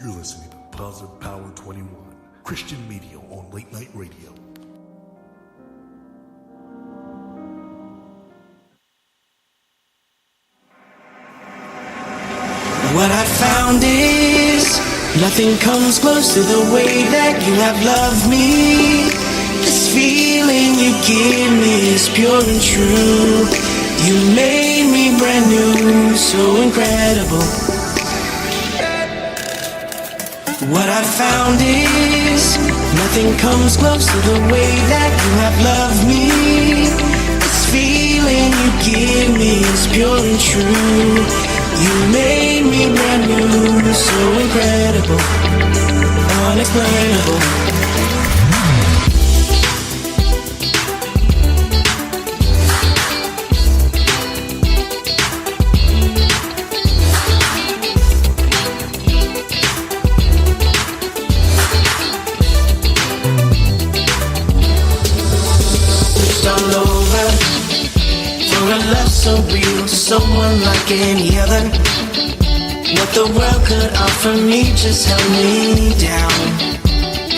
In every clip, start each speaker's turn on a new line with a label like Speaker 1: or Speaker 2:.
Speaker 1: You're listening to Passa Power 21, Christian media on late night radio.
Speaker 2: What I found is nothing comes close to the way that you have loved me. This feeling you give me is pure and true. You made me brand new, so incredible. What I found is nothing comes close to the way that you have loved me. This feeling you give me is pure and true. You made me brand new, so incredible, unexplainable. All over for a love so real, someone like any other. What the world could offer me just held me down,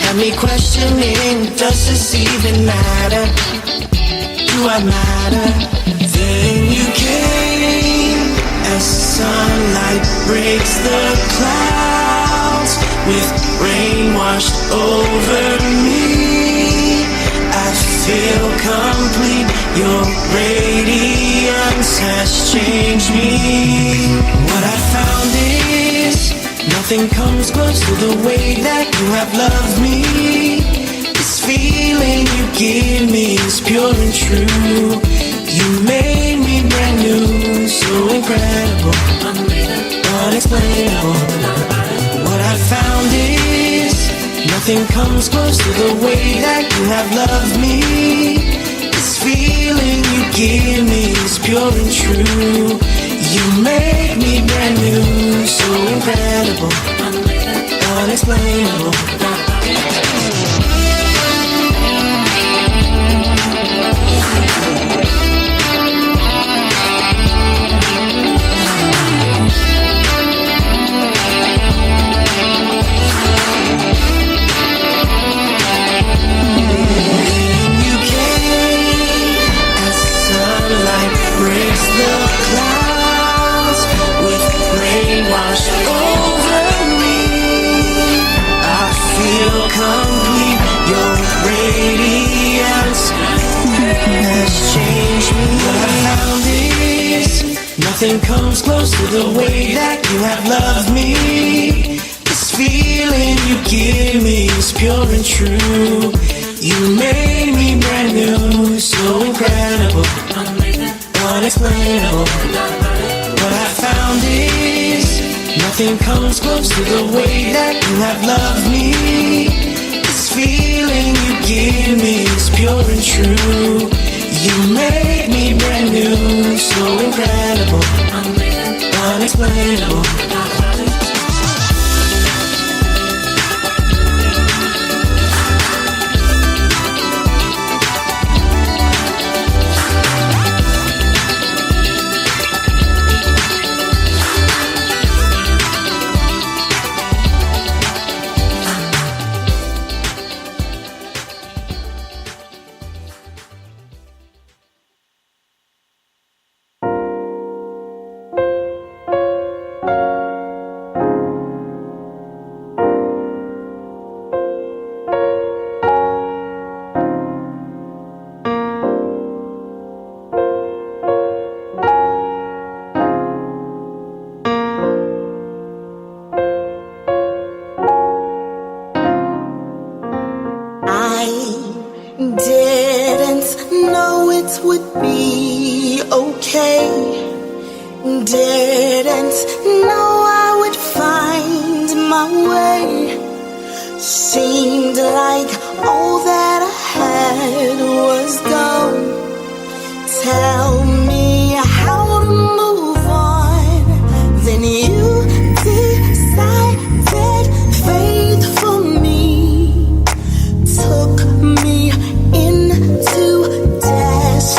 Speaker 2: had me questioning, does this even matter? Do I matter? Then you came as sunlight breaks the clouds, with rain washed over me. I feel complete, your radiance has changed me. What I found is nothing comes close to the way that you have loved me. This feeling you give me is pure and true. You made me brand new, so incredible, unexplainable. What I found is nothing comes close to the way that you have loved me. This feeling you give me is pure and true. You make me brand new, so incredible, unexplainable. Breaks the clouds with rain washed over me. I feel complete, your radiance has changed me. What I found is nothing comes close to the way that you have loved me. This feeling you give me is pure and true. You made me brand new, so incredible, unexplainable. What I found is nothing comes close to the way that you have loved me. This feeling you give me is pure and true. You made me brand new, so incredible, unexplainable.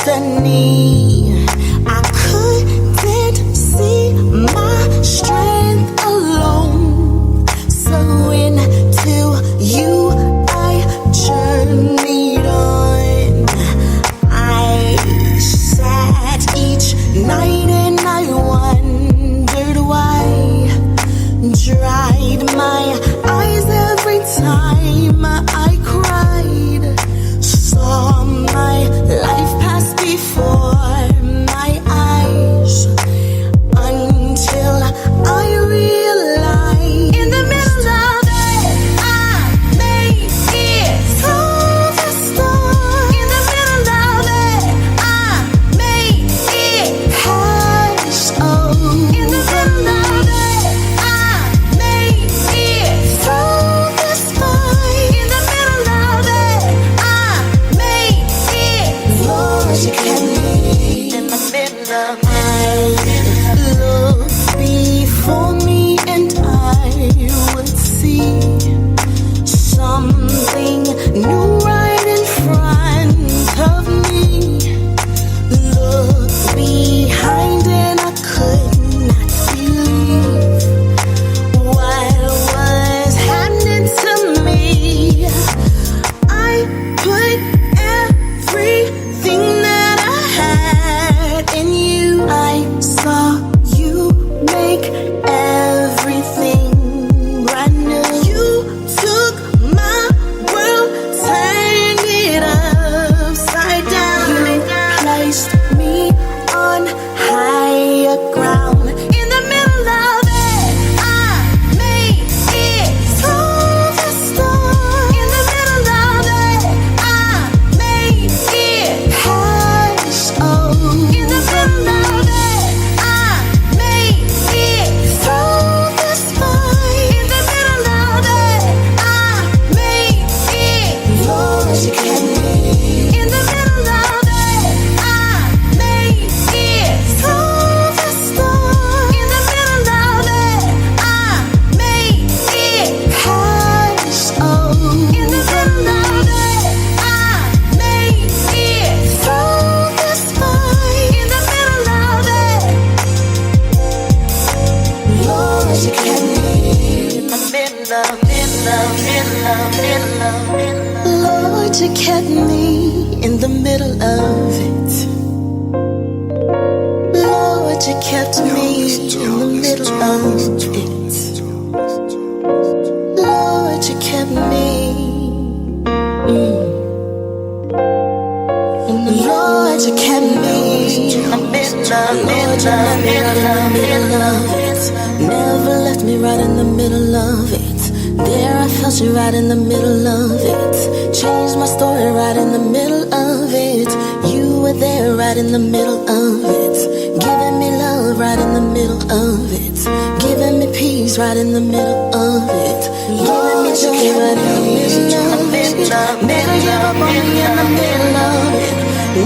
Speaker 2: Destiny, I couldn't see my strength. Lord, you kept me in the middle of it. Lord, you kept me in the middle of it. Lord, you kept me. Lord, you kept me in the middle of it. Never left me right in the middle of it. There I felt you right in the middle of it. Changed my story right in the middle of it. You were there right in the middle of it. Giving me love right in the middle of it. Giving me peace right in the middle of it. Giving me joy right in the middle of it. Never give up on me in the middle of it.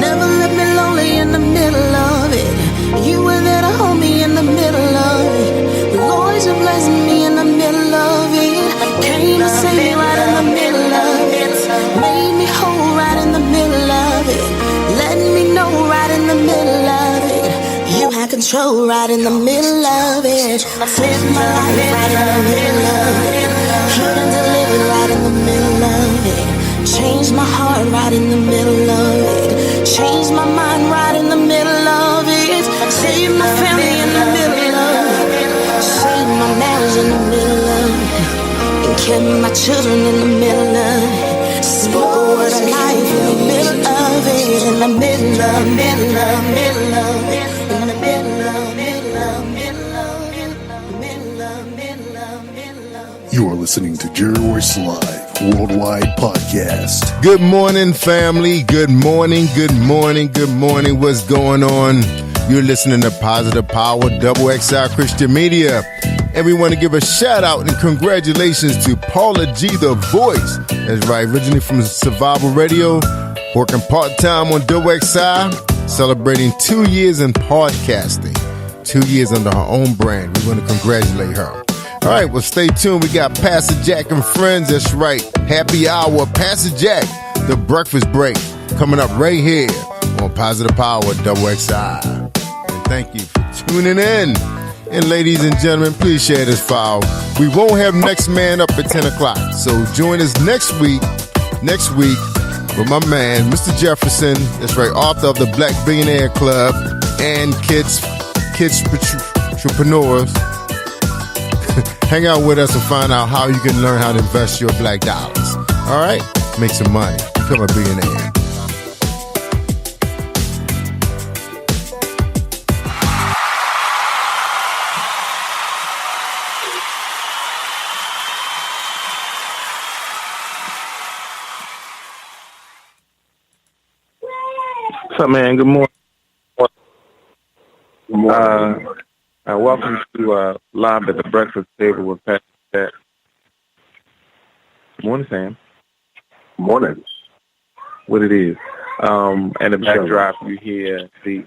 Speaker 2: Never left me lonely in the middle of it. You were there to hold me in the middle of it. The Lord, you blessed me in the middle of it. Came to save me right in the middle of it. Made me whole right in the middle of it. Let me know right in the middle of it. You had control right in the middle of it. Flipped my life right in the middle of it. Healed and delivered right in the middle of it. Changed my heart right in the middle of it. Changed my mind right in the middle of it. Saved my family in the middle of it. Saved my marriage in the middle of it. And kept my children in the middle of it. Spoke a word of life in the middle of it. In the middle of it. In the middle of it. In the middle of it.
Speaker 1: You are listening to Jerry Royce Live Worldwide Podcast.
Speaker 3: Good morning, family. Good morning, good morning, good morning. What's going on? You're listening to Positive Power, XXI Christian Media. And we want to give a shout out and congratulations to Paula G, the voice. That's right, originally from Survival Radio, working part-time on XXI, celebrating 2 years in podcasting, 2 years under her own brand. We want to congratulate her. All right, well, stay tuned. We got Pastor Jack and friends. That's right, happy hour. Pastor Jack, the breakfast break, coming up right here on Positive Power, XXI. And thank you for tuning in. And ladies and gentlemen, please share this file. We won't have Next Man up at 10 o'clock. So join us next week with my man, Mr. Jefferson. That's right, author of the Black Billionaire Club and Kids Entrepreneurs. Hang out with us and find out how you can learn how to invest your black dollars. All right? Make some money. Become a billionaire.
Speaker 4: What's up, man? Good morning. Good morning. Welcome to Live at the Breakfast Table with Pastor Jack. Good morning, Sam.
Speaker 5: Good morning.
Speaker 4: What it is. And the backdrop, you hear the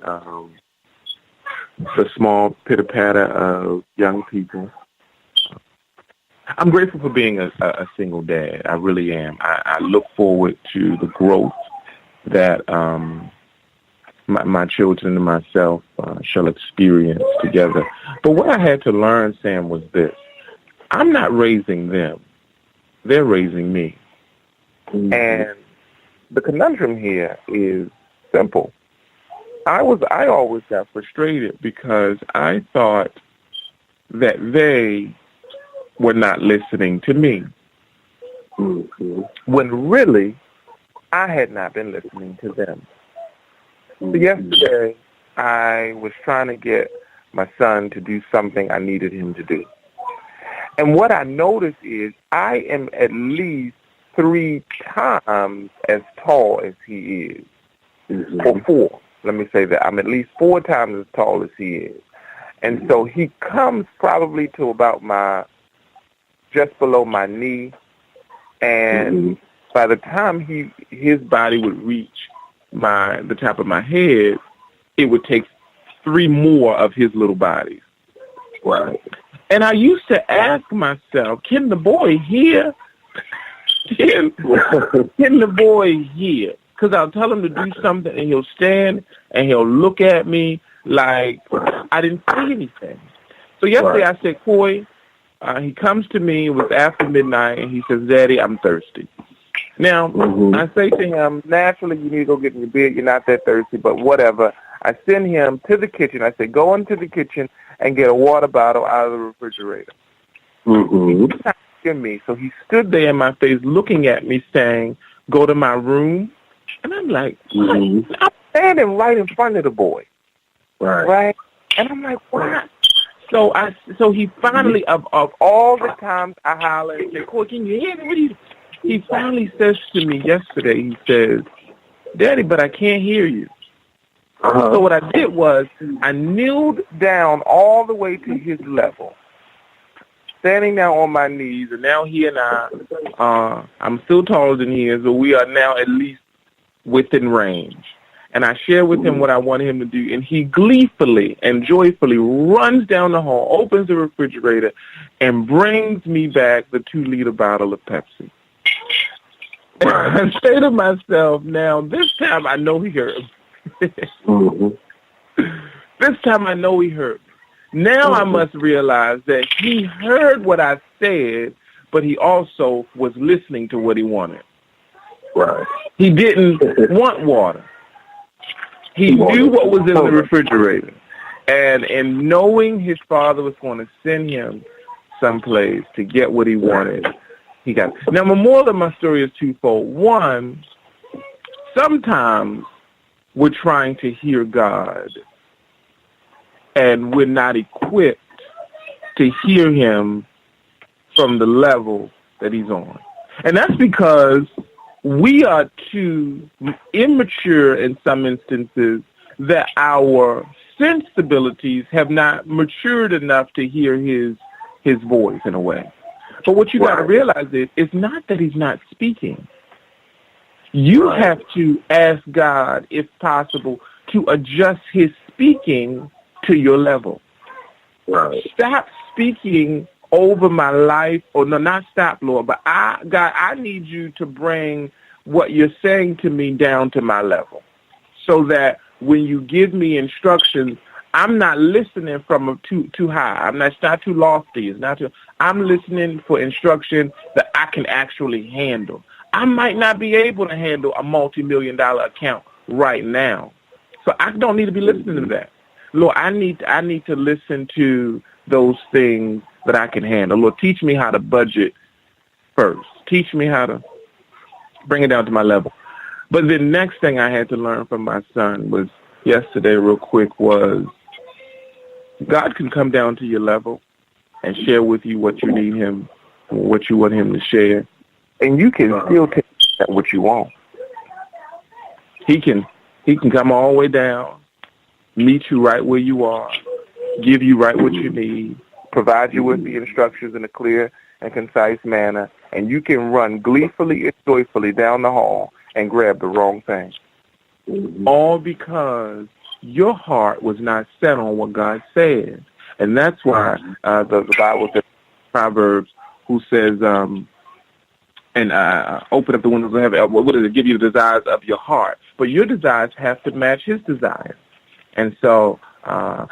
Speaker 4: small pitter-patter of young people. I'm grateful for being a single dad. I really am. I look forward to the growth that my children and myself shall experience together. But what I had to learn, Sam, was this. I'm not raising them. They're raising me. Mm-hmm. And the conundrum here is simple. I always got frustrated because I thought that they were not listening to me. Mm-hmm. When really, I had not been listening to them. So yesterday, I was trying to get my son to do something I needed him to do. And what I noticed is I am at least 3 times as tall as he is. Mm-hmm. Or 4. Let me say that. I'm at least 4 times as tall as he is. And so he comes probably to about just below my knee. And by the time his body would reach the top of my head, it would take 3 more of his little bodies. Right. And I used to ask myself, can the boy hear? Can the boy hear? Because I'll tell him to do something, and he'll stand, and he'll look at me like I didn't say anything. So yesterday I said, Coy, he comes to me, it was after midnight, and he says, Daddy, I'm thirsty. Now, I say to him, naturally, you need to go get in your bed. You're not that thirsty, but whatever. I send him to the kitchen. I say, go into the kitchen and get a water bottle out of the refrigerator. He did not hear me, so he stood there in my face looking at me saying, go to my room. And I'm like, what? I'm standing right in front of the boy. Right? And I'm like, what? So he finally, of all the times I holler and say, Coy, can you hear me? He finally says to me yesterday, he says, Daddy, but I can't hear you. So what I did was I kneeled down all the way to his level, standing down on my knees, and now he and I'm still taller than he is, but we are now at least within range. And I share with him what I want him to do, and he gleefully and joyfully runs down the hall, opens the refrigerator, and brings me back the 2-liter bottle of Pepsi. I say to myself, now, this time I know he heard me. This time I know he heard me. Now I must realize that he heard what I said, but he also was listening to what he wanted.
Speaker 5: Right.
Speaker 4: He didn't want water. He knew what was in the refrigerator. And in knowing his father was going to send him someplace to get what he wanted, he got it. Now, the moral of my story is twofold. One, sometimes we're trying to hear God, and we're not equipped to hear him from the level that he's on. And that's because we are too immature in some instances that our sensibilities have not matured enough to hear his voice in a way. But what you got to realize is it's not that he's not speaking. You have to ask God, if possible, to adjust his speaking to your level. Stop speaking over my life, or no, not stop, Lord, but God, I need you to bring what you're saying to me down to my level, so that when you give me instructions, I'm not listening from too high. It's not too lofty. It's not too. I'm listening for instruction that I can actually handle. I might not be able to handle a multi-million-dollar account right now, so I don't need to be listening to that. Lord, I need to listen to those things that I can handle. Lord, teach me how to budget first. Teach me how to bring it down to my level. But the next thing I had to learn from my son was yesterday, real quick, was God can come down to your level and share with you what you need him, what you want him to share, and you can still take what you want. He can come all the way down, meet you right where you are, give you right what you need, provide you with the instructions in a clear and concise manner, and you can run gleefully and joyfully down the hall and grab the wrong thing. All because your heart was not set on what God said. And that's why the Bible says, Proverbs, who says, open up the windows of heaven. What does it give you? The desires of your heart. But your desires have to match his desires. And so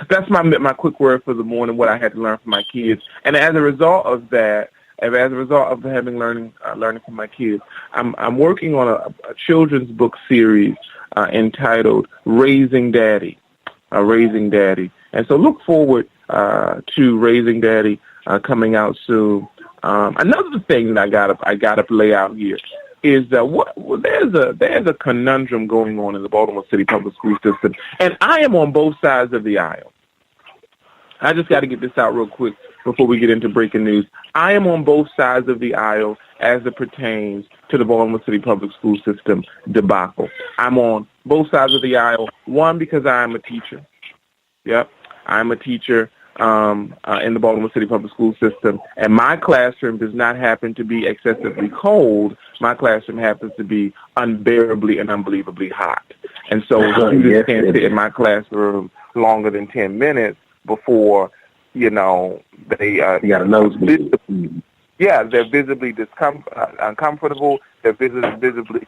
Speaker 4: that's my quick word for the morning, what I had to learn from my kids. And as a result of that, as a result of having learning from my kids, I'm working on a children's book series entitled Raising Daddy. Raising Daddy. And so look forward to Raising Daddy coming out soon. Another thing that I gotta lay out here is that there's a conundrum going on in the Baltimore City public school system, and I am on both sides of the aisle. I just got to get this out real quick before we get into breaking news. I am on both sides of the aisle as it pertains to the Baltimore City public school system debacle. I'm on both sides of the aisle. One, because I am a teacher. Yep, I'm a teacher in the Baltimore City public school system, and my classroom does not happen to be excessively cold. My classroom happens to be unbearably and unbelievably hot. And so you just can't sit in my classroom longer than 10 minutes before, they you got a nosebleed. Yeah, they're visibly uncomfortable. They're visibly,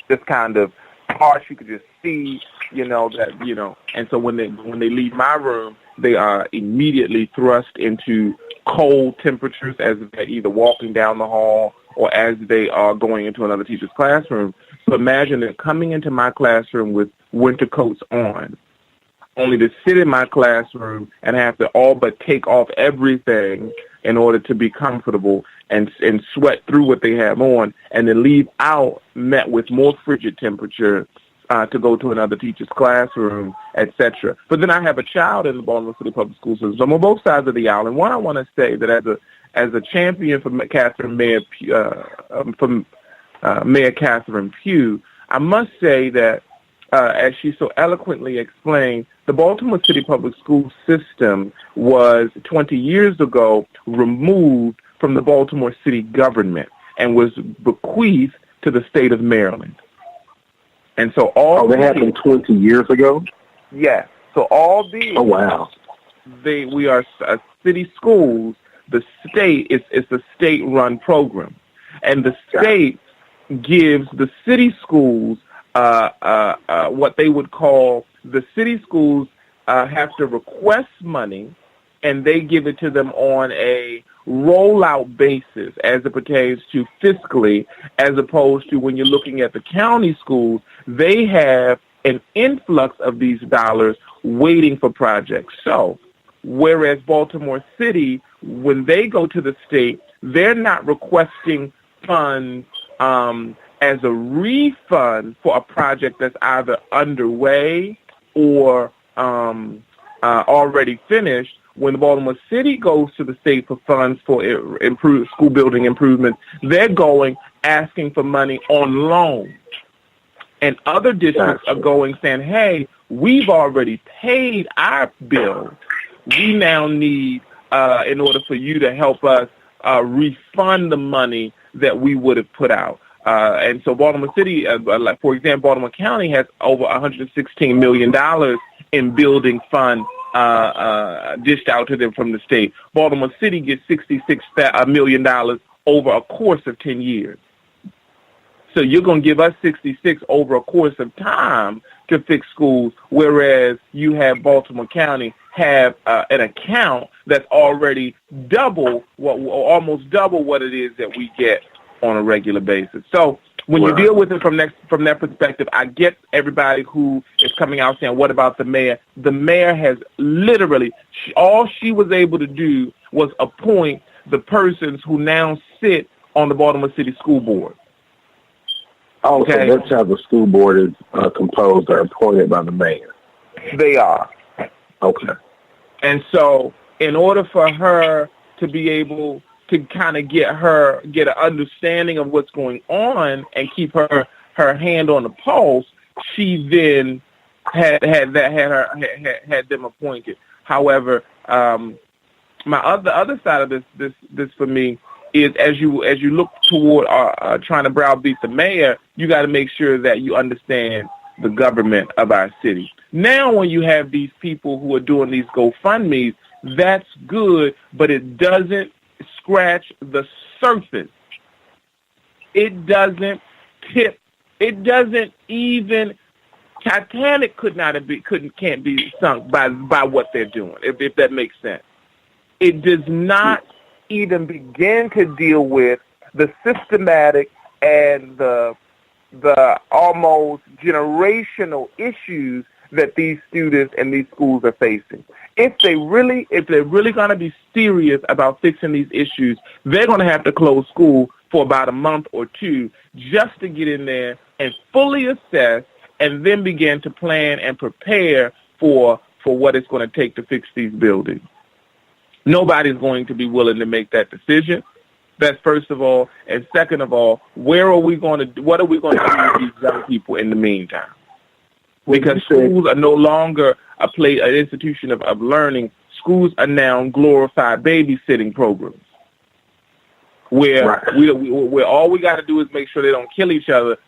Speaker 4: just kind of harsh. You could just see, and so when they leave my room, They are immediately thrust into cold temperatures as they're either walking down the hall or as they are going into another teacher's classroom. So imagine they're coming into my classroom with winter coats on, only to sit in my classroom and have to all but take off everything in order to be comfortable and sweat through what they have on, and then leave out met with more frigid temperature to go to another teacher's classroom, etc. But then I have a child in the Baltimore City Public School System. So I'm on both sides of the aisle. And one, I want to say that as a champion for Mayor Catherine Pugh, I must say that as she so eloquently explained, the Baltimore City Public School System was 20 years ago removed from the Baltimore City government and was bequeathed to the state of Maryland. And so
Speaker 5: that happened 20 years ago?
Speaker 4: Yes. So all these.
Speaker 5: Oh, wow.
Speaker 4: We are city schools. The state, it's a state-run program. And the state gives the city schools what they would call, the city schools have to request money, and they give it to them on a rollout basis as it pertains to fiscally, as opposed to when you're looking at the county schools, they have an influx of these dollars waiting for projects. So, whereas Baltimore City, when they go to the state, they're not requesting funds as a refund for a project that's either underway or already finished. When the Baltimore City goes to the state for funds for school building improvements, they're going asking for money on loan. And other districts are going saying, hey, we've already paid our bill. We now need, in order for you to help us refund the money that we would have put out. And so Baltimore City, like for example, Baltimore County has over $116 million in building fund dished out to them from the state. Baltimore City gets $66 million over a course of 10 years. So you're going to give us 66 over a course of time to fix schools, whereas you have Baltimore County have an account that's already almost double what it is that we get on a regular basis. So when you deal with it from that perspective, I get everybody who is coming out saying, what about the mayor? The mayor has literally, all she was able to do was appoint the persons who now sit on the Baltimore City School Board.
Speaker 5: Oh, okay. So that's how the school board is composed or appointed by the mayor.
Speaker 4: They are.
Speaker 5: Okay.
Speaker 4: And so in order for her to be able to kind of get an understanding of what's going on and keep her hand on the pulse, she then had them appointed. However, my other side of this for me is as you look toward trying to browbeat the mayor, you got to make sure that you understand the government of our city. Now, when you have these people who are doing these GoFundMes, that's good, but it doesn't scratch the surface. It doesn't tip. It doesn't even. Titanic can't be sunk by what they're doing. If that makes sense, it does not even begin to deal with the systematic and the almost generational issues that these students and these schools are facing. If they're really going to be serious about fixing these issues, they're going to have to close school for about a month or two just to get in there and fully assess and then begin to plan and prepare for what it's going to take to fix these buildings. Nobody's going to be willing to make that decision. That's first of all. And second of all, what are we going to do with these young people in the meantime? Because schools are no longer an institution of learning. Schools are now glorified babysitting programs where where all we got to do is make sure they don't kill each other.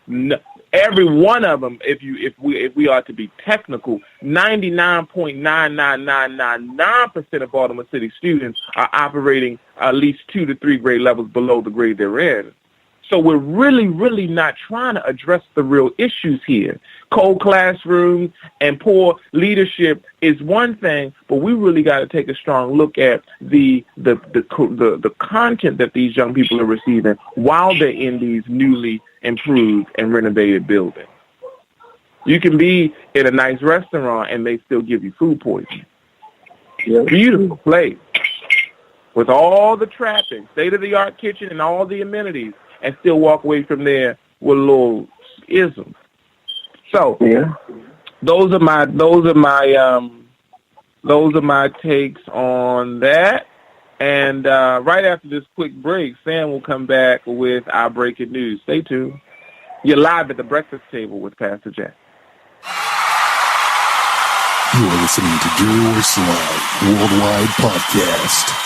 Speaker 4: Every one of them, if we are to be technical, 99.99999% of Baltimore City students are operating at least 2 to 3 grade levels below the grade they're in. So we're really, really not trying to address the real issues here. Cold classrooms and poor leadership is one thing, but we really got to take a strong look at the content that these young people are receiving while they're in these newly improved and renovated buildings. You can be in a nice restaurant and they still give you food poisoning.
Speaker 5: Yeah.
Speaker 4: Beautiful place with all the trappings, state-of-the-art kitchen and all the amenities, and still walk away from there with a little ism. So those are my takes on that. And right after this quick break, Sam will come back with our breaking news. Stay tuned. You're live at the breakfast table with Pastor Jack.
Speaker 1: You're listening to Gary Royce Live Worldwide Podcast.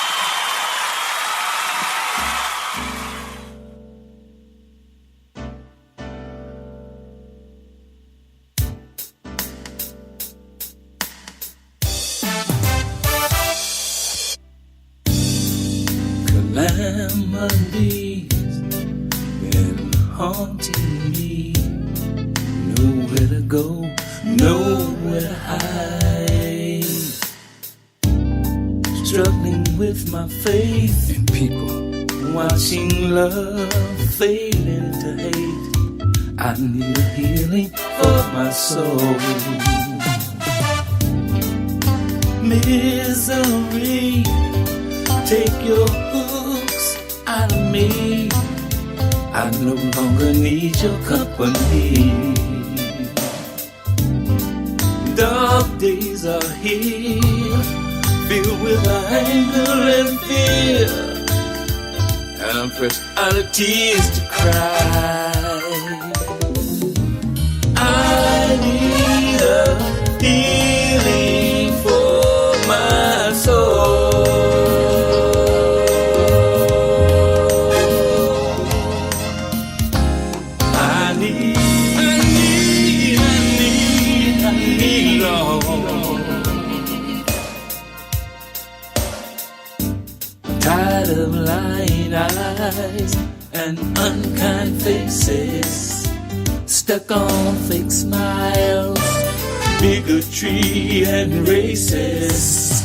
Speaker 2: Calamities been haunting me. Nowhere to go, nowhere to hide. Struggling with my faith in people, watching love fade into hate. I need a healing for my soul. Misery, take your hooks out of me. I no longer need your company. Dark days are here, filled with anger and fear, and I'm fresh out of tears to cry. I need a healing for my soul. Tired of lying eyes and unkind faces, stuck on fake smiles, bigotry and racist,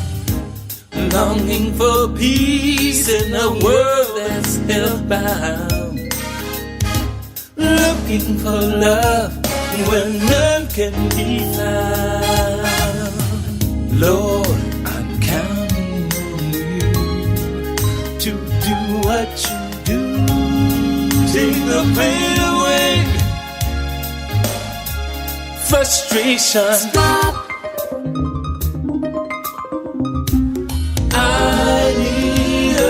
Speaker 2: longing for peace in a world that's hellbound, looking for love when none can be found. Lord, I'm counting on you to do what you do. Take the pain away, frustration. Stop. I need a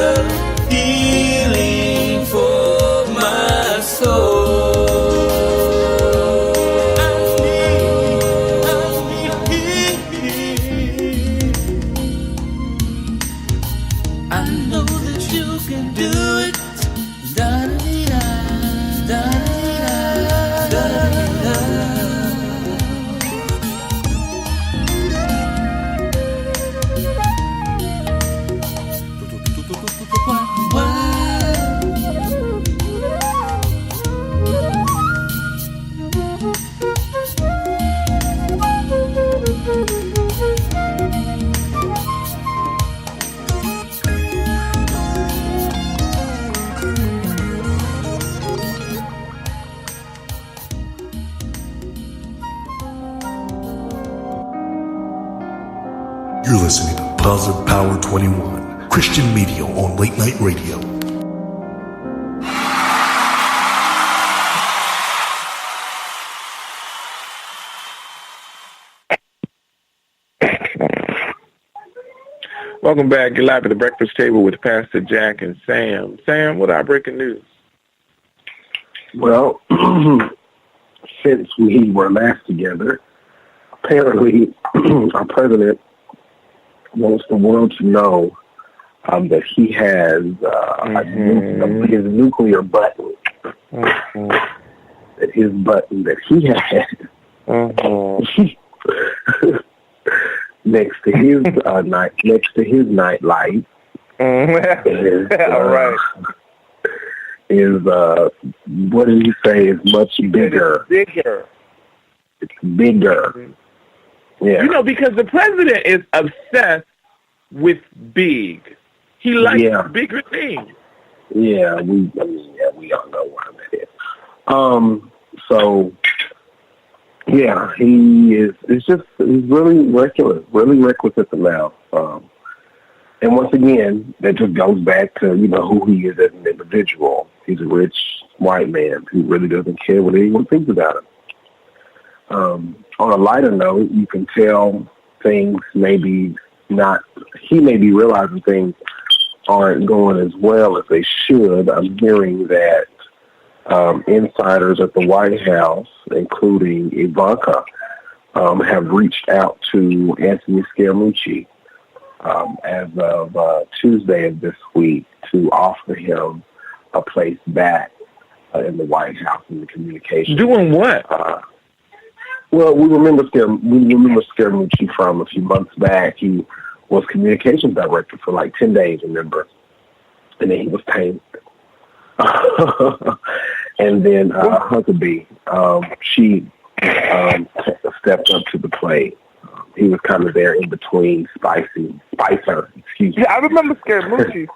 Speaker 2: healing for my soul.
Speaker 1: You're listening to Positive Power 21, Christian media on late night radio.
Speaker 4: Welcome back. You're live at the breakfast table with Pastor Jack and Sam. Sam, what are breaking news?
Speaker 5: Well, since we were last together, apparently our president wants the world to know that he has his nuclear button. That his button that he has next to his nightlight. All
Speaker 4: right.
Speaker 5: is, what did you say, is much bigger.
Speaker 6: Bigger.
Speaker 5: It's bigger. Yeah.
Speaker 6: You know, because the president is obsessed with big. He likes bigger things.
Speaker 5: Yeah, we all know why that is. So, yeah, he's really reckless at the mouth. And once again, that just goes back to, who he is as an individual. He's a rich white man who really doesn't care what anyone thinks about him. On a lighter note, you can tell things he may be realizing things aren't going as well as they should. I'm hearing that insiders at the White House, including Ivanka, have reached out to Anthony Scaramucci as of Tuesday of this week to offer him a place back in the White House in the communications.
Speaker 6: Doing what?
Speaker 5: Well, we remember Scaramucci from a few months back. He was communications director for like 10 days, remember? And then he was tamed. And then Huckabee, she stepped up to the plate. He was kind of there in between Spicer, excuse me.
Speaker 6: Yeah, I remember Scaramucci.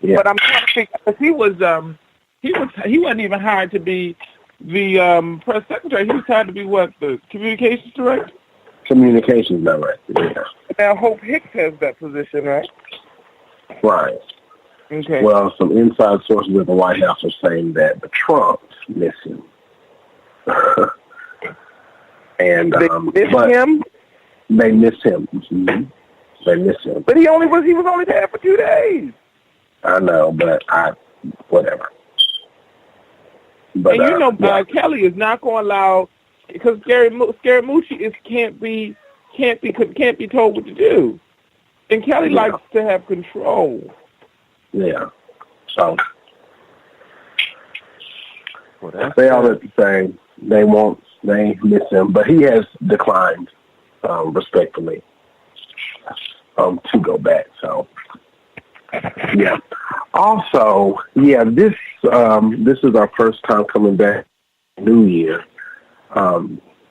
Speaker 5: Yeah.
Speaker 6: But I'm trying to think, because he wasn't even hired to be the press secretary. He was hired to be what, the communications director?
Speaker 5: Communications director, yeah.
Speaker 6: Now Hope Hicks has that position, right?
Speaker 5: Right.
Speaker 6: Okay.
Speaker 5: Well, some inside sources at the White House are saying that the Trumps miss him. And
Speaker 6: they miss him?
Speaker 5: They miss him. Mm-hmm. They miss him.
Speaker 6: But he was only there for 2 days.
Speaker 5: I know, but whatever. But,
Speaker 6: and Kelly is not going to allow, because Scaramucci can't be told what to do, and Kelly likes to have control.
Speaker 5: Yeah. So they all at the same. They miss him, but he has declined respectfully to go back. So yeah. Also, this is our first time coming back New Year.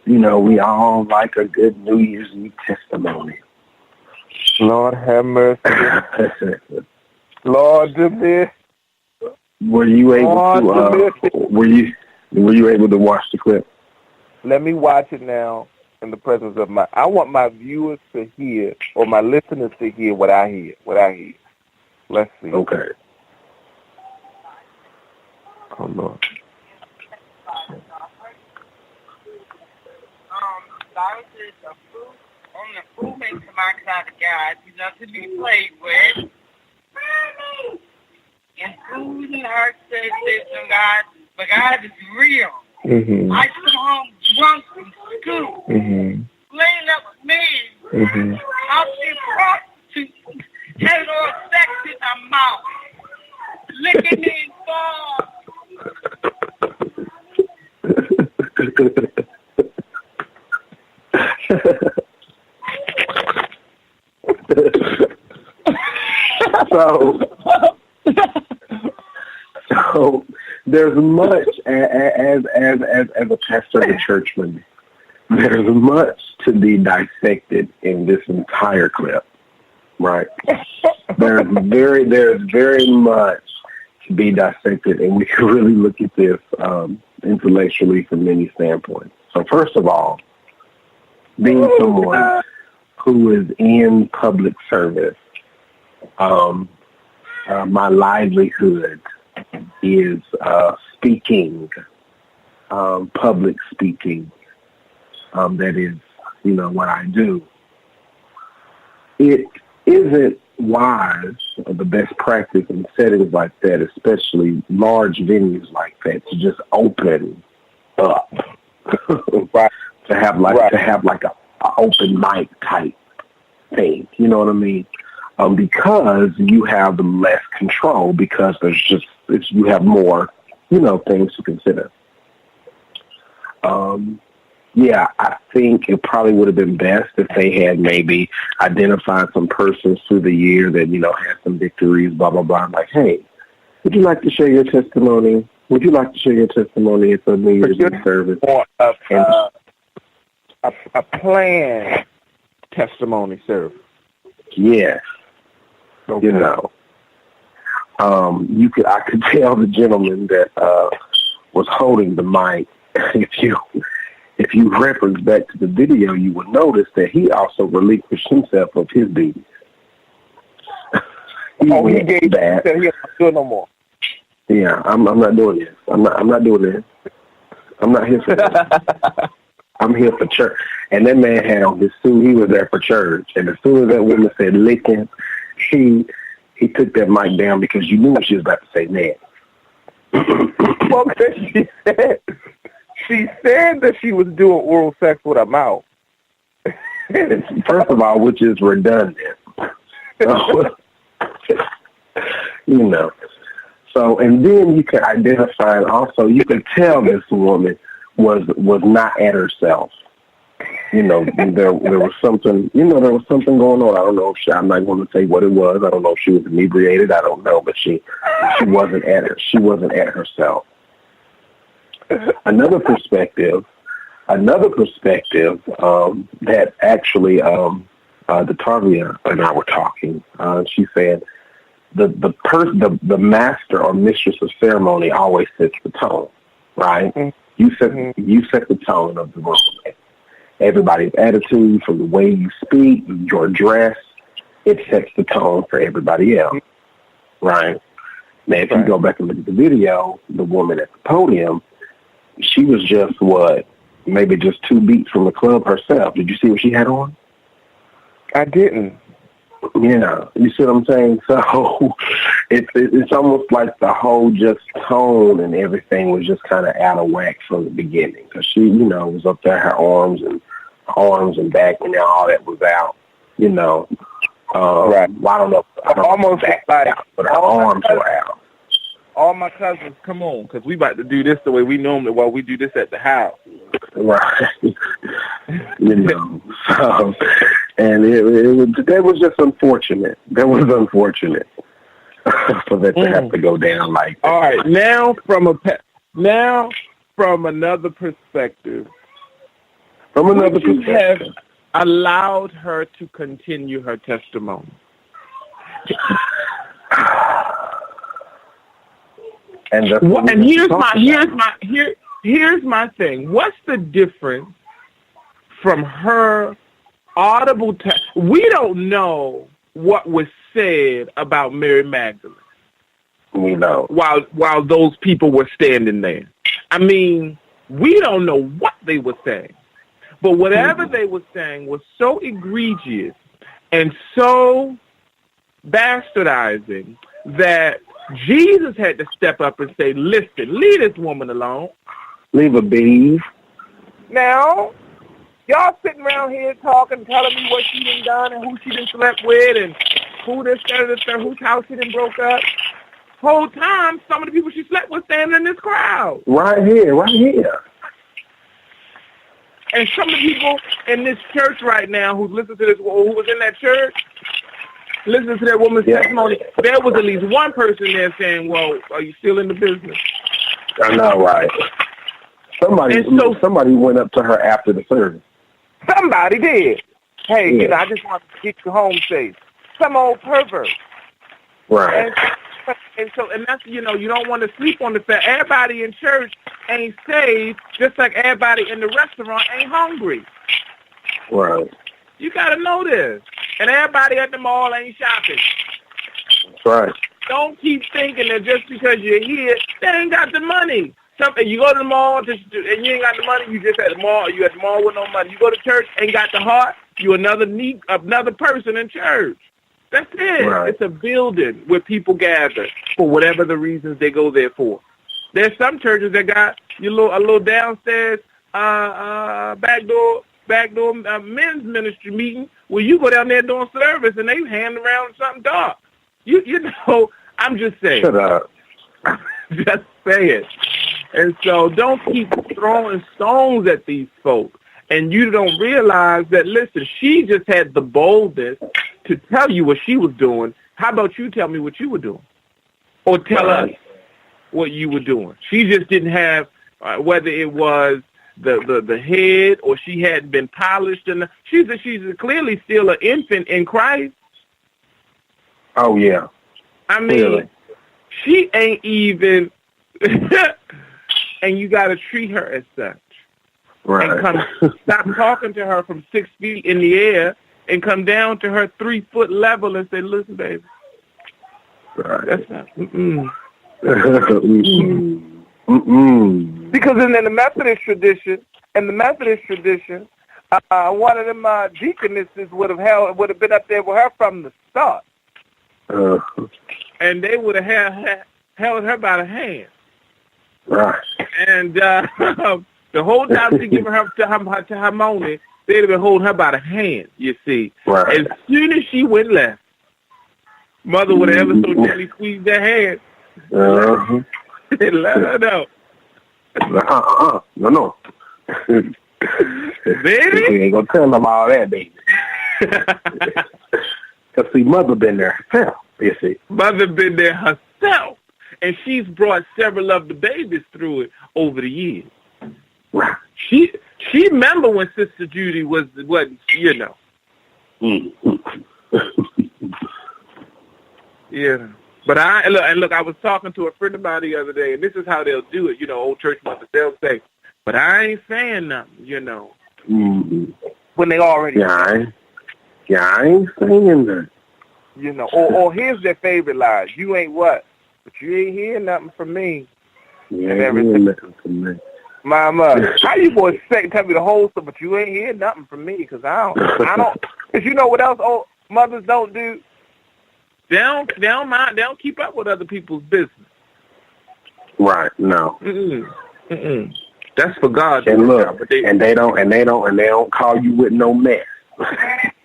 Speaker 5: We all like a good New Year's Eve testimony.
Speaker 6: Lord have mercy. Lord do this.
Speaker 5: Were you able to watch the clip?
Speaker 6: Let me watch it now in the presence of I want my viewers to hear, or my listeners to hear what I hear. Let's see.
Speaker 5: Okay.
Speaker 6: Oh, Lord.
Speaker 7: Bible says only a fool makes a mock out of God. He's not to be played with. And fools and hearts say from God, but God is real.
Speaker 6: Mm-hmm.
Speaker 7: I come home drunk from school, laying up with me. I'll see prostitutes, having all sex in my mouth, licking me in balls.
Speaker 5: So there's much as a pastor and a churchman, there's much to be dissected in this entire clip, right? There's very much to be dissected, and we can really look at this intellectually from many standpoints. So first of all, being someone who is in public service, my livelihood is speaking, public speaking. That is, what I do. It isn't wise or the best practice in settings like that, especially large venues like that, to just open up, right? To have like a open mic type thing. You know what I mean? Because you have less control, because you have more, things to consider. I think it probably would have been best if they had maybe identified some persons through the year that, had some victories, blah, blah, blah. Like, hey, Would you like to share your testimony? Would you like to share your testimony at the New Year's Eve service?
Speaker 6: Or a planned testimony service.
Speaker 5: Yes.
Speaker 6: Okay.
Speaker 5: You know, I could tell the gentleman that was holding the mic. If you reference back to the video, you would notice that he also relinquished himself of his duties.
Speaker 6: He gave that. He don't do it no more.
Speaker 5: Yeah, I'm not doing this. I'm not doing this. I'm not here for this. I'm here for church. And that man had on his suit. He was there for church. And as soon as that woman said licking, he took that mic down because you knew what she was about to say next.
Speaker 6: Well, she said that she was doing oral sex with her mouth.
Speaker 5: First of all, which is redundant. You know. So, and then you can identify, and also you can tell this woman was not at herself. You know, there was something. You know, there was something going on. I don't know if I'm not going to say what it was. I don't know if she was inebriated. I don't know, but she wasn't at her. She wasn't at herself. Another perspective that actually the Tavia and I were talking. She said the master or mistress of ceremony always sets the tone, right? Mm-hmm. You set the tone of the room. Everybody's attitude, from the way you speak, your dress, it sets the tone for everybody else, right? Now, if you go back and look at the video, the woman at the podium, she was just maybe just 2 beats from the club herself. Did you see what she had on?
Speaker 6: I didn't.
Speaker 5: Yeah, you see what I'm saying? So it's almost like the whole just tone and everything was just kind of out of whack from the beginning. Because she, you know, was up there, her arms and back, and all that was out. You know, right? Well, I don't know.
Speaker 6: Almost back like
Speaker 5: out, but her arms were out.
Speaker 6: All my cousins, come on, because we about to do this the way we normally. Well, we do this at the house.
Speaker 5: Right. You know. So, and that was just unfortunate. That was unfortunate for that to have to go down like that.
Speaker 6: All right, now from another perspective. Would you have allowed her to continue her testimony? And here's my thing. What's the difference from her audible we don't know what was said about Mary Magdalene.
Speaker 5: We know.
Speaker 6: While those people were standing there. I mean, we don't know what they were saying. But whatever they were saying was so egregious and so bastardizing that Jesus had to step up and say, listen, leave this woman alone.
Speaker 5: Leave her be.
Speaker 6: Now, y'all sitting around here talking, telling me what she done done and who she done slept with and who this, that, and the whose house she done broke up. Whole time, some of the people she slept with standing in this crowd.
Speaker 5: Right here.
Speaker 6: And some of the people in this church right now who listen to this, who was in that church, listening to that woman's testimony, there was at least one person there saying, well, are you still in the business?
Speaker 5: I know, right. Somebody went up to her after the service.
Speaker 6: Somebody did. Hey, you know, I just want to get you home safe. Some old pervert.
Speaker 5: Right.
Speaker 6: And that's, you know, you don't want to sleep on the fact everybody in church ain't saved, just like everybody in the restaurant ain't hungry.
Speaker 5: Right.
Speaker 6: You got to know this. And everybody at the mall ain't shopping.
Speaker 5: That's right.
Speaker 6: Don't keep thinking that just because you're here, they ain't got the money. You go to the mall and you ain't got the money, you just at the mall. You at the mall with no money. You go to church, ain't got the heart, you another person in church. That's it. Right. It's a building where people gather for whatever the reasons they go there for. There's some churches that got a little downstairs backdoor men's ministry meeting where you go down there doing service and they hand around something dark. You know, I'm just saying.
Speaker 5: Shut up.
Speaker 6: Just say it. And so don't keep throwing stones at these folks. And you don't realize that, listen, she just had the boldness to tell you what she was doing. How about you tell me what you were doing? or tell us what you were doing. She just didn't have, whether it was the head or she hadn't been polished. And she's clearly still an infant in Christ.
Speaker 5: Oh, yeah.
Speaker 6: I mean, clearly. She ain't even, and you got to treat her as such.
Speaker 5: Right.
Speaker 6: And stop talking to her from 6 feet in the air and come down to her 3 foot level and say, listen, baby.
Speaker 5: Right.
Speaker 6: That's not,
Speaker 8: Because in the Methodist tradition, one of them deaconesses would have been up there with her from the start,
Speaker 6: and they would have held her by the hand.
Speaker 5: Right.
Speaker 6: And the whole time she giving her to Harmony, they'd have been holding her by the hand. You see,
Speaker 5: right.
Speaker 6: As soon as she went left, Mother would have ever so gently squeezed her hand. And let her know.
Speaker 5: No.
Speaker 6: Baby?
Speaker 5: You ain't gonna tell them all that, baby. Because, see, Mother been there herself, you see.
Speaker 6: Mother been there herself. And she's brought several of the babies through it over the years.
Speaker 5: Right.
Speaker 6: She remember when Sister Judy was you know. Yeah. But I was talking to a friend of mine the other day, and this is how they'll do it. You know, old church mothers, they'll say, but I ain't saying nothing, you know.
Speaker 8: When they already
Speaker 5: I ain't saying that.
Speaker 8: You know, or here's their favorite line. You ain't what? But you ain't hearing nothing from me.
Speaker 5: You ain't hearing nothing from me.
Speaker 8: Mama, how you boys tell me the whole stuff, but you ain't hearing nothing from me, because I don't, because you know what else old mothers don't do? They don't keep up with other people's business.
Speaker 5: Right, no.
Speaker 6: That's for God.
Speaker 5: And look, and they don't call you with no mess.
Speaker 8: That's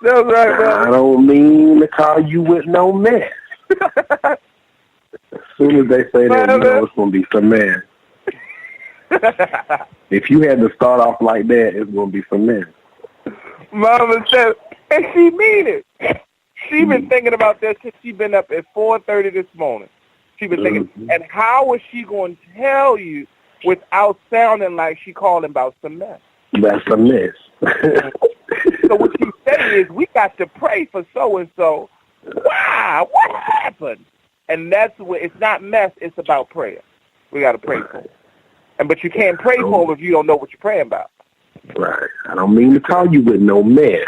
Speaker 8: right, bro.
Speaker 5: I don't mean to call you with no mess. As soon as they say that, you know it's going to be some mess. If you had to start off like that, it's going to be some mess.
Speaker 8: Mama said, and she mean it. She been thinking about that since she been up at 4:30 this morning. She been thinking, and how is she going to tell you without sounding like she calling about some mess?
Speaker 5: That's a mess.
Speaker 8: So what she's saying is, we got to pray for so-and-so. Wow, what happened? And that's what, it's not mess, it's about prayer. We got to pray for them. But you can't pray for them if you don't know what you're praying about.
Speaker 5: Right. I don't mean to call you with no mess.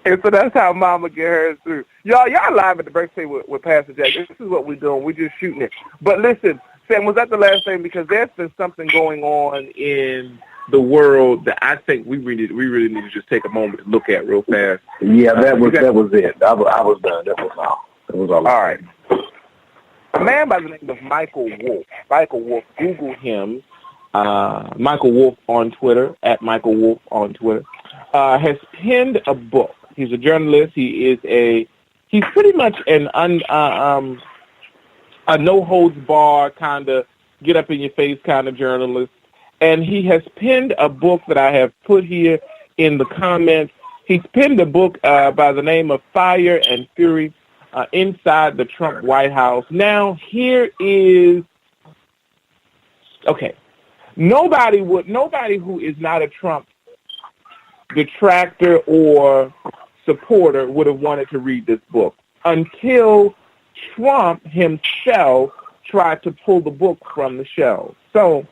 Speaker 8: And so that's how Mama get hers through. Y'all live at the birthday with Pastor Jack. This is what we're doing. We're just shooting it. But listen, Sam, was that the last thing? Because there's been something going on in the world that I think we really need to just take a moment to look at real fast.
Speaker 5: Yeah, that was it. I was done. That was all. That was all.
Speaker 8: All right. A man by the name of Michael Wolf, Google him. Michael Wolf on Twitter, at Michael Wolf on Twitter, has penned a book. He's a journalist. He's pretty much a no-holds-barred kind of get-up-in-your-face kind of journalist. And he has penned a book that I have put here in the comments. He's penned a book by the name of Fire and Fury, Inside the Trump White House. Now, here is, okay, nobody who is not a Trump detractor or supporter would have wanted to read this book until Trump himself tried to pull the book from the shelves. So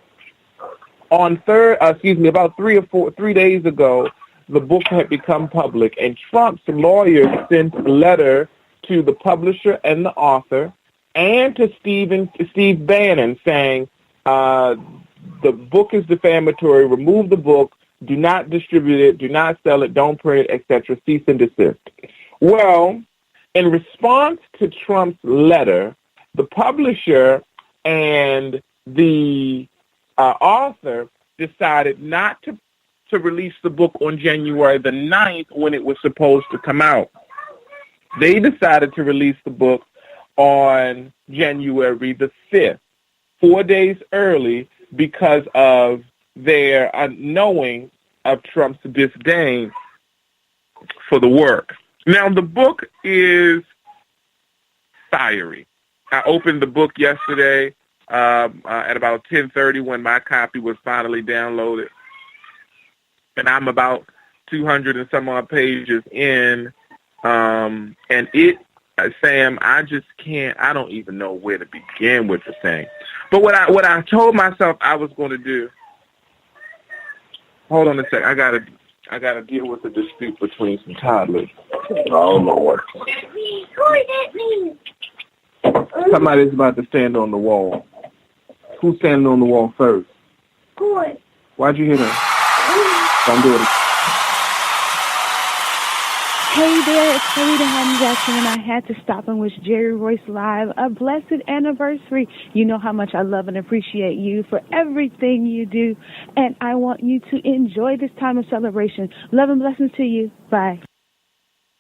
Speaker 8: on about 3 days ago, the book had become public, and Trump's lawyers sent a letter to the publisher and the author and to Steve Bannon saying, the book is defamatory, remove the book, do not distribute it, do not sell it, don't print it, etc., cease and desist. Well, in response to Trump's letter, the publisher and the author decided not to release the book on January the 9th when it was supposed to come out. They decided to release the book on January the 5th, 4 days early, because of their knowing of Trump's disdain for the work. Now, the book is fiery. I opened the book yesterday at about 10:30 when my copy was finally downloaded. And I'm about 200 and some odd pages in. And it, Sam, I just can't, I don't even know where to begin with the thing. But what I told myself I was going to do, hold on a sec, I gotta deal with the dispute between some toddlers. Oh, Lord. Somebody's about to stand on the wall. Who's standing on the wall first? Boy. Why'd you hit her? Don't do it.
Speaker 9: Hey there, it's Farida Hammond Jackson, and I had to stop and wish Jerry Royce Live a blessed anniversary. You know how much I love and appreciate you for everything you do, and I want you to enjoy this time of celebration. Love and blessings to you. Bye.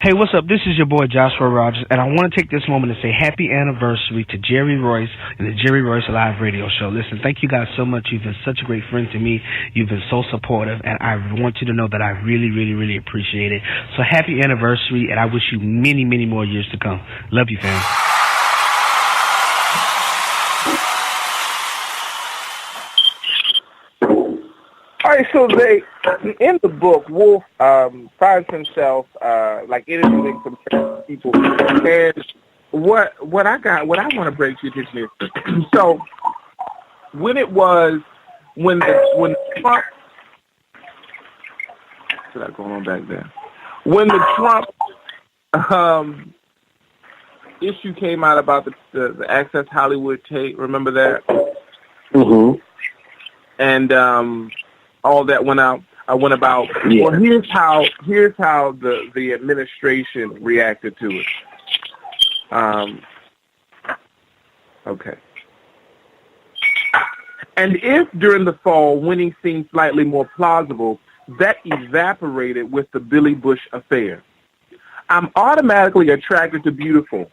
Speaker 10: Hey, what's up? This is your boy Joshua Rogers, and I want to take this moment to say happy anniversary to Jerry Royce and the Jerry Royce Live Radio Show. Listen, thank you guys so much. You've been such a great friend to me. You've been so supportive, and I want you to know that I really, really, really appreciate it. So happy anniversary, and I wish you many, many more years to come. Love you, fam.
Speaker 8: All right, so in the book, Wolf finds himself like interviewing some people, and what I want to bring to your attention is so when Trump, what's that going on back there? When the Trump issue came out about the Access Hollywood tape, remember that?
Speaker 5: Mm-hmm.
Speaker 8: And all that went out. I went about. Yeah. Well, here's how the administration reacted to it. Okay. And if during the fall winning seemed slightly more plausible, that evaporated with the Billy Bush affair. I'm automatically attracted to beautiful.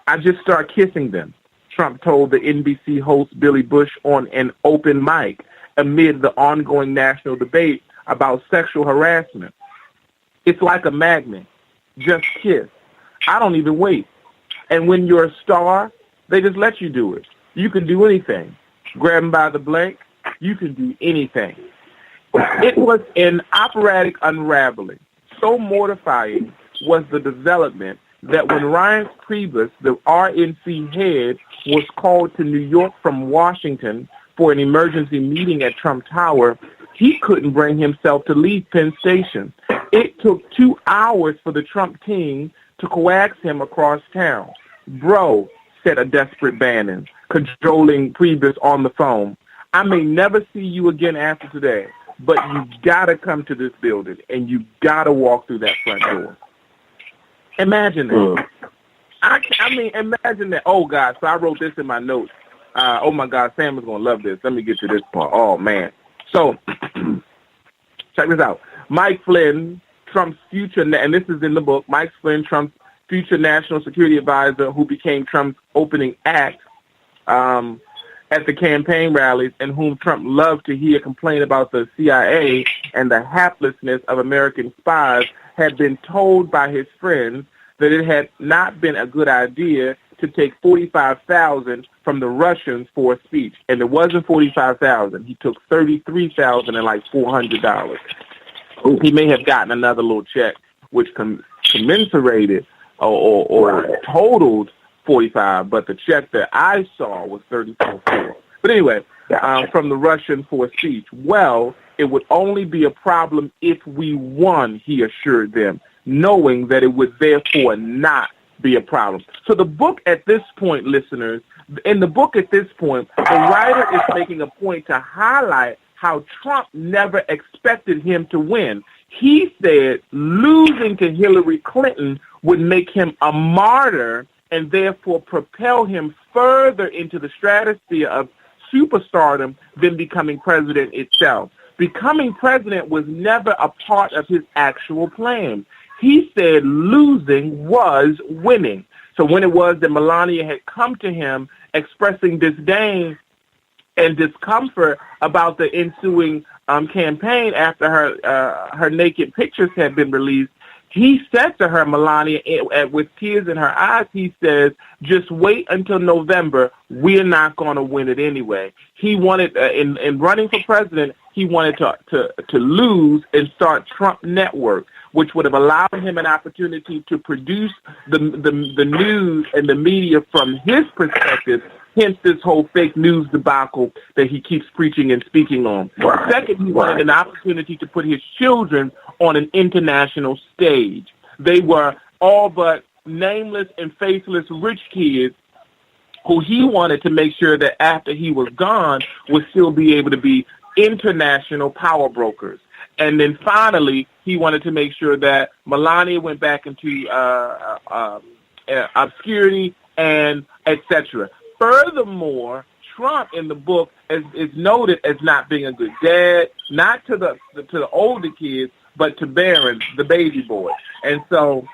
Speaker 8: I just start kissing them, Trump told the NBC host Billy Bush on an open mic amid the ongoing national debate about sexual harassment. It's like a magnet. Just kiss. I don't even wait. And when you're a star, they just let you do it. You can do anything. Grab them by the blank, you can do anything. It was an operatic unraveling. So mortifying was the development that when Reince Priebus, the RNC head, was called to New York from Washington for an emergency meeting at Trump Tower, he couldn't bring himself to leave Penn Station. It took 2 hours for the Trump team to coax him across town. Bro, said a desperate Bannon, cajoling Priebus on the phone, I may never see you again after today, but you gotta come to this building and you gotta walk through that front door. Imagine that. I mean, imagine that. Oh, God, so I wrote this in my notes. Oh, my God, Sam is going to love this. Let me get to this part. Oh, man. So, check this out. Mike Flynn, Trump's future, and this is in the book, Mike Flynn, Trump's future national security advisor who became Trump's opening act at the campaign rallies and whom Trump loved to hear complain about the CIA and the haplessness of American spies, had been told by his friends that it had not been a good idea to take $45,000 from the Russians for a speech. And it wasn't $45,000. He took $33,000 and like $400. He may have gotten another little check, which commensurated or totaled 45, but the check that I saw was 34. But anyway, from the Russian for a speech. Well, it would only be a problem if we won, he assured them, knowing that it would therefore not be a problem. So the book at this point, listeners, in the book at this point, the writer is making a point to highlight how Trump never expected him to win. He said losing to Hillary Clinton would make him a martyr and therefore propel him further into the stratosphere of superstardom than becoming president itself. Becoming president was never a part of his actual plan. He said losing was winning. So when it was that Melania had come to him expressing disdain and discomfort about the ensuing campaign after her naked pictures had been released, he said to her, Melania, with tears in her eyes, he says, just wait until November. We're not going to win it anyway. He wanted, in running for president, he wanted to lose and start Trump Network, which would have allowed him an opportunity to produce the news and the media from his perspective, hence this whole fake news debacle that he keeps preaching and speaking on. Second, he wanted an opportunity to put his children on an international stage. They were all but nameless and faceless rich kids who he wanted to make sure that after he was gone would still be able to be international power brokers. And then finally, he wanted to make sure that Melania went back into obscurity and etc. Furthermore, Trump in the book is noted as not being a good dad, not to the older kids, but to Barron, the baby boy. And so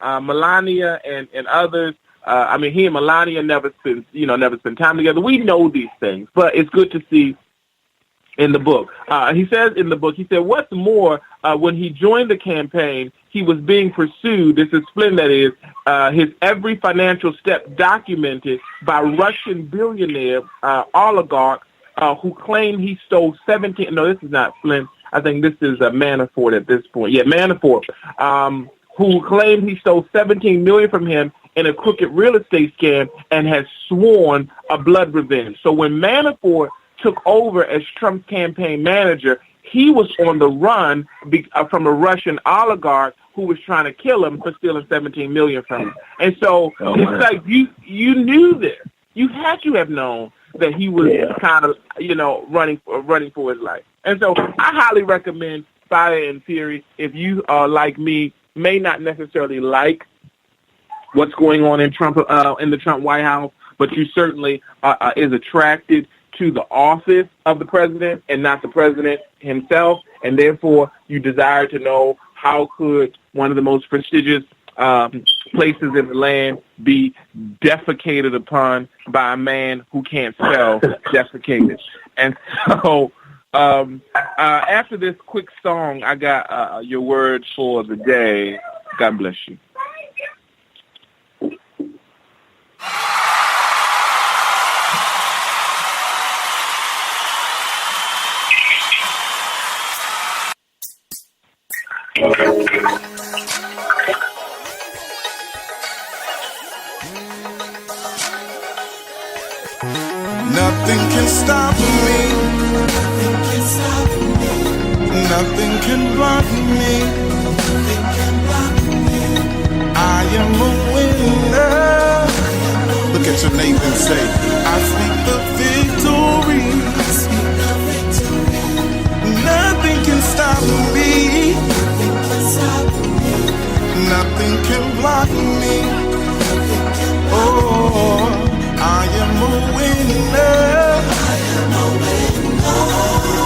Speaker 8: Melania and others, he and Melania never spend time together. We know these things, but it's good to see in the book. He says in the book, he said, what's more, when he joined the campaign, he was being pursued, this is Flynn that is, his every financial step documented by Russian billionaire oligarch who claimed he stole 17, no, this is not Flynn, I think this is Manafort at this point. Yeah, Manafort, who claimed he stole $17 million from him in a crooked real estate scam and has sworn a blood revenge. So when Manafort took over as Trump's campaign manager, he was on the run from a Russian oligarch who was trying to kill him for stealing $17 million from him. And so it's like you knew this. You had to have known that he was kind of, running for his life. And so I highly recommend Fire and Fury if you are like me, may not necessarily like what's going on in the Trump White House, but you certainly is attracted to the office of the president and not the president himself, and therefore you desire to know how could one of the most prestigious places in the land be defecated upon by a man who can't spell defecated. And so after this quick song, I got your words for the day. God bless you.
Speaker 11: Nothing can stop me. Nothing can block me. I am a winner. Look at your neighbor and say, I speak the victory. Nothing can stop me. Nothing can block me. Oh, I am a winner.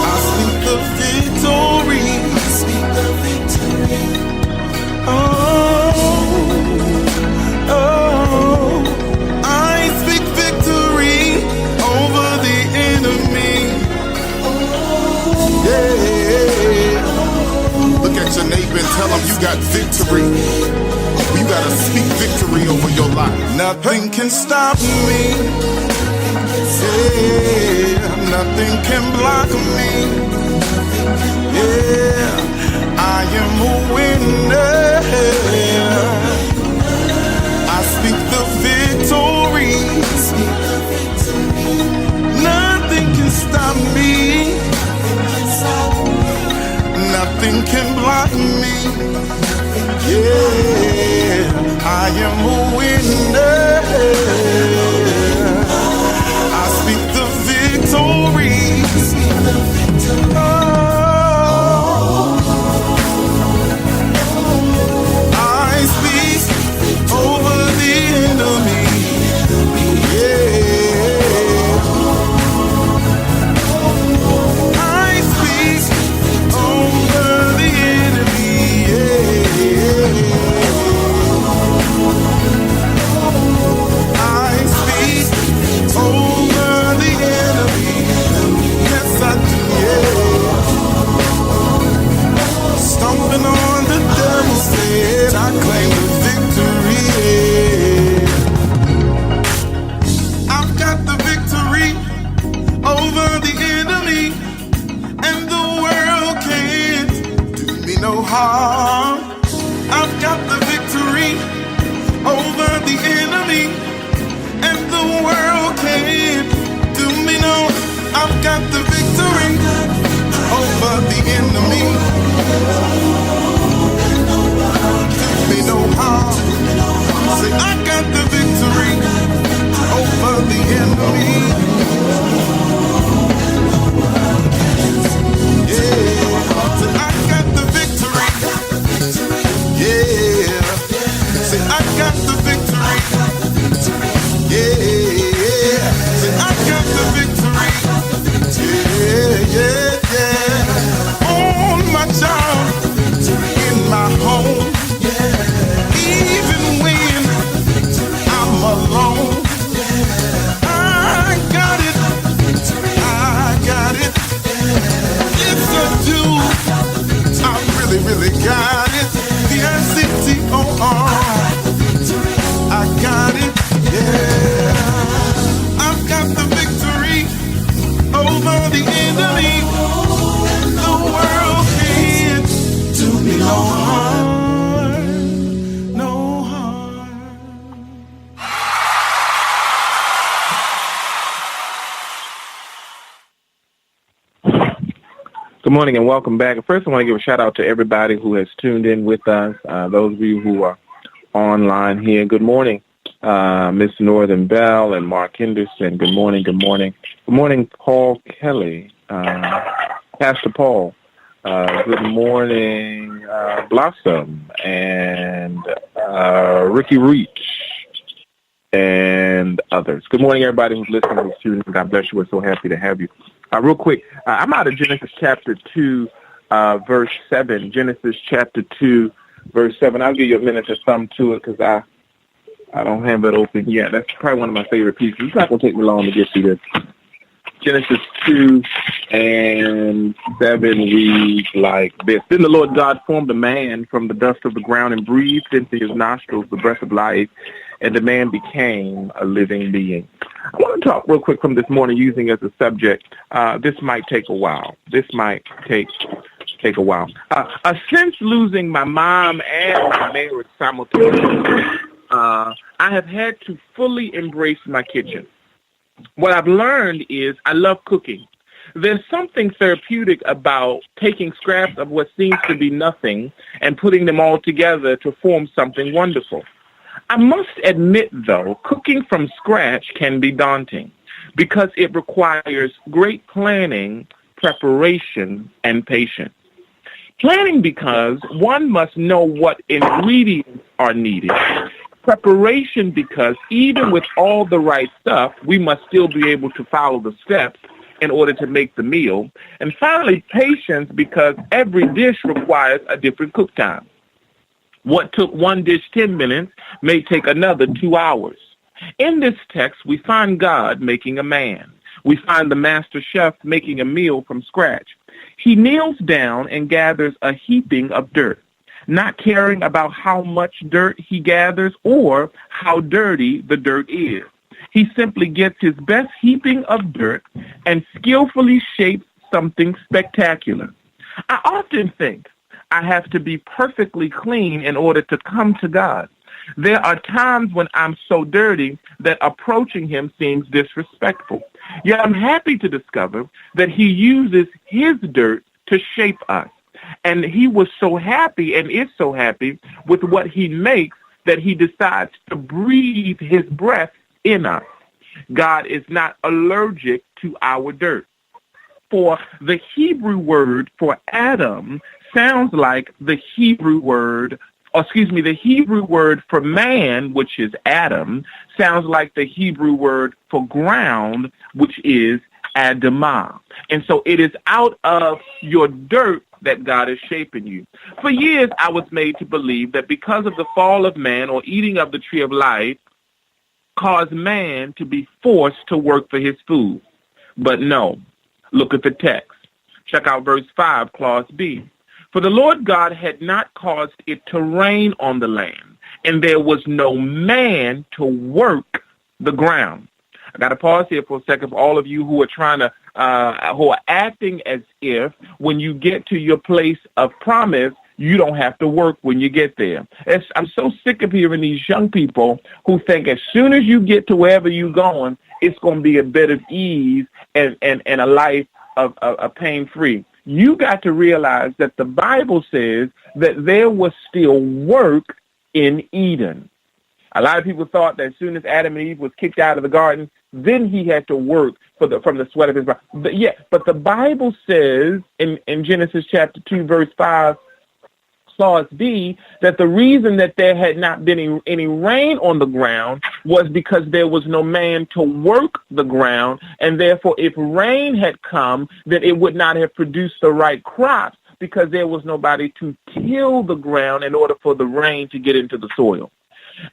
Speaker 11: I speak the victory. Oh, I speak victory over the enemy. Yeah. Look at your neighbor and tell him you got victory. You gotta speak victory over your life. Nothing can stop me. Yeah, nothing can block me. Yeah, I am a winner. I speak the victory. Nothing can stop me. Nothing can block me. Yeah, I am a winner. I speak the victory. Oh, I speak over the enemy. Yeah, I speak over the enemy. Yeah. I got it, yeah. I've got the victory over the enemy. The world can't do me no harm, no harm.
Speaker 8: Good morning and welcome back. First, I want to give a shout out to everybody who has tuned in with us. Those of you who are online here, good morning, Miss Northern Bell and Mark Henderson. Good morning, good morning. Good morning, Paul Kelly, Pastor Paul. Good morning, Blossom and Ricky Reach and others. Good morning, everybody who's listening, who's tuning in. God bless you. We're so happy to have you. Real quick, I'm out of Genesis chapter 2, verse 7. Genesis chapter 2, verse 7. I'll give you a minute to thumb to it because I don't have it open yet. That's probably one of my favorite pieces. It's not going to take me long to get through this. Genesis 2 and 7 reads like this. Then the Lord God formed a man from the dust of the ground and breathed into his nostrils the breath of life, and the man became a living being. I want to talk real quick from this morning using as a subject. This might take a while. This might take a while. Since losing my mom and my marriage simultaneously, I have had to fully embrace my kitchen. What I've learned is I love cooking. There's something therapeutic about taking scraps of what seems to be nothing and putting them all together to form something wonderful. I must admit, though, cooking from scratch can be daunting because it requires great planning, preparation, and patience. Planning because one must know what ingredients are needed. Preparation because even with all the right stuff, we must still be able to follow the steps in order to make the meal. And finally, patience because every dish requires a different cook time. What took one dish 10 minutes may take another 2 hours. In this text, we find God making a man. We find the master chef making a meal from scratch. He kneels down and gathers a heaping of dirt, not caring about how much dirt he gathers or how dirty the dirt is. He simply gets his best heaping of dirt and skillfully shapes something spectacular. I often think I have to be perfectly clean in order to come to God. There are times when I'm so dirty that approaching him seems disrespectful. Yet I'm happy to discover that he uses his dirt to shape us. And he was so happy and is so happy with what he makes that he decides to breathe his breath in us. God is not allergic to our dirt. For the Hebrew word for Adam sounds like the Hebrew word for man, which is Adam, sounds like the Hebrew word for ground, which is Adamah. And so it is out of your dirt that God is shaping you. For years, I was made to believe that because of the fall of man or eating of the tree of life caused man to be forced to work for his food. But no, look at the text. Check out verse 5, clause B. For the Lord God had not caused it to rain on the land, and there was no man to work the ground. I got to pause here for a second for all of you who are trying to, who are acting as if when you get to your place of promise, you don't have to work when you get there. I'm so sick of hearing these young people who think as soon as you get to wherever you're going, it's going to be a bit of ease and a life of pain-free. You got to realize that the Bible says that there was still work in Eden. A lot of people thought that as soon as Adam and Eve was kicked out of the garden, then he had to work from the sweat of his brow. But the Bible says in Genesis chapter 2, verse 5, clause B, that the reason that there had not been any rain on the ground was because there was no man to work the ground, and therefore if rain had come, then it would not have produced the right crops because there was nobody to till the ground in order for the rain to get into the soil.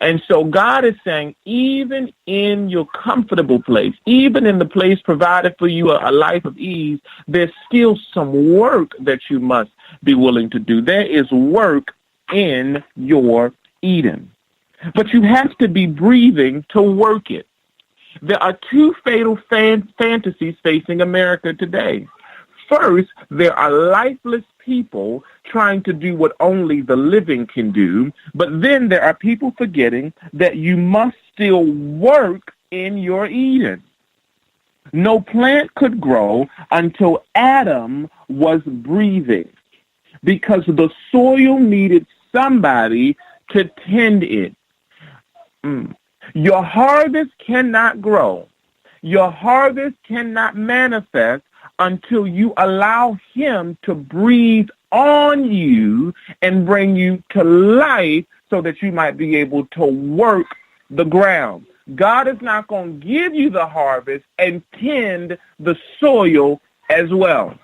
Speaker 8: And so God is saying, even in your comfortable place, even in the place provided for you a life of ease, there's still some work that you must be willing to do. There is work in your Eden. But you have to be breathing to work it. There are two fatal fantasies facing America today. First, there are lifeless people trying to do what only the living can do, but then there are people forgetting that you must still work in your Eden. No plant could grow until Adam was breathing, because the soil needed somebody to tend it. Your harvest cannot grow. Your harvest cannot manifest until you allow him to breathe on you and bring you to life so that you might be able to work the ground. God is not going to give you the harvest and tend the soil as well.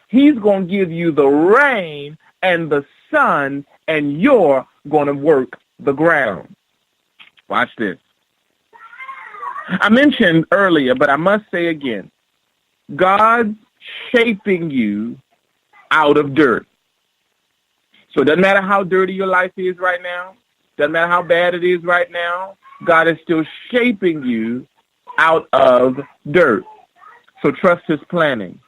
Speaker 8: He's going to give you the rain and the sun, and you're going to work the ground. Watch this. I mentioned earlier, but I must say again, God's shaping you out of dirt. So it doesn't matter how dirty your life is right now. Doesn't matter how bad it is right now. God is still shaping you out of dirt. So trust his planning.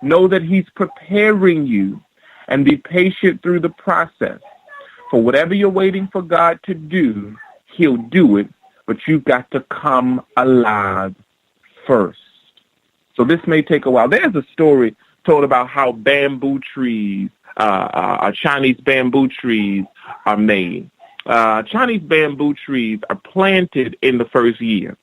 Speaker 8: Know that he's preparing you, and be patient through the process. For whatever you're waiting for God to do, he'll do it, but you've got to come alive first. So this may take a while. There's a story told about how bamboo trees, Chinese bamboo trees are made. Chinese bamboo trees are planted in the first year.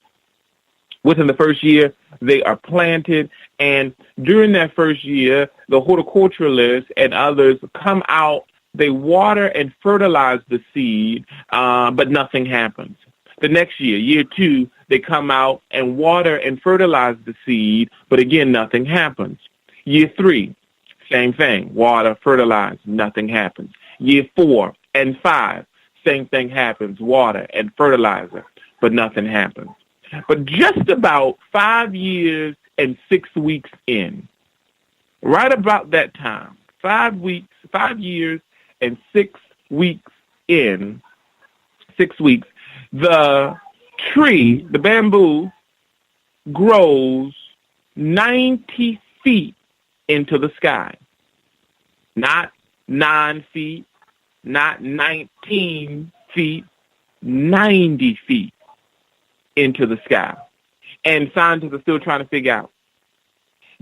Speaker 8: Within the first year, they are planted, and during that first year, the horticulturalists and others come out, they water and fertilize the seed, but nothing happens. The next year, year 2, they come out and water and fertilize the seed, but again, nothing happens. Year 3, same thing, water, fertilize, nothing happens. Year 4 and 5, same thing happens, water and fertilizer, but nothing happens. But just about 5 years and 6 weeks in, right about that time, 5 years and 6 weeks in, 6 weeks, the tree, the bamboo, grows 90 feet into the sky. Not 9 feet, not 19 feet, 90 feet into the sky. And scientists are still trying to figure out,